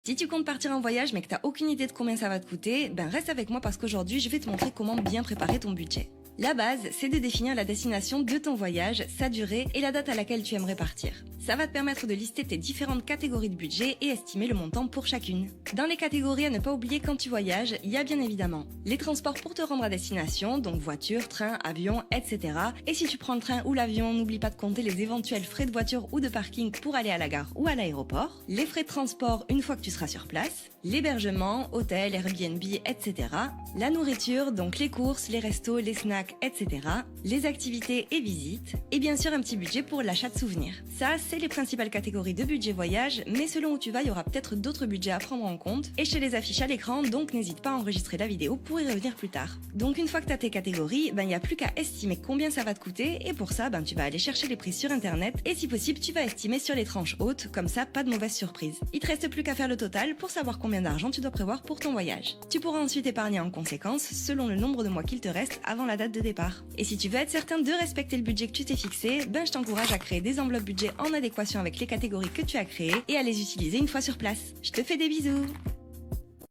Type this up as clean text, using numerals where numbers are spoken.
Si tu comptes partir en voyage mais que tu n'as aucune idée de combien ça va te coûter, ben reste avec moi parce qu'aujourd'hui je vais te montrer comment bien préparer ton budget. La base, c'est de définir la destination de ton voyage, sa durée et la date à laquelle tu aimerais partir. Ça va te permettre de lister tes différentes catégories de budget et estimer le montant pour chacune. Dans les catégories à ne pas oublier quand tu voyages, il y a bien évidemment les transports pour te rendre à destination, donc voiture, train, avion, etc. Et si tu prends le train ou l'avion, n'oublie pas de compter les éventuels frais de voiture ou de parking pour aller à la gare ou à l'aéroport, les frais de transport une fois que tu seras sur place, l'hébergement, hôtel, Airbnb, etc. La nourriture, donc les courses, les restos, les snacks, etc. Les activités et visites, et bien sûr un petit budget pour l'achat de souvenirs. Ça, c'est les principales catégories de budget voyage, mais selon où tu vas, il y aura peut-être d'autres budgets à prendre en compte, et je te les affiche à l'écran, donc n'hésite pas à enregistrer la vidéo pour y revenir plus tard. Donc une fois que tu as tes catégories, il n'y a plus qu'à estimer combien ça va te coûter, et pour ça, tu vas aller chercher les prix sur internet, et si possible, tu vas estimer sur les tranches hautes, comme ça, pas de mauvaise surprise. Il te reste plus qu'à faire le total pour savoir combien d'argent tu dois prévoir pour ton voyage. Tu pourras ensuite épargner en conséquence, selon le nombre de mois qu'il te reste avant la date de départ. Et si tu veux être certain de respecter le budget que tu t'es fixé, je t'encourage à créer des enveloppes budget en adéquation avec les catégories que tu as créées et à les utiliser une fois sur place. Je te fais des bisous!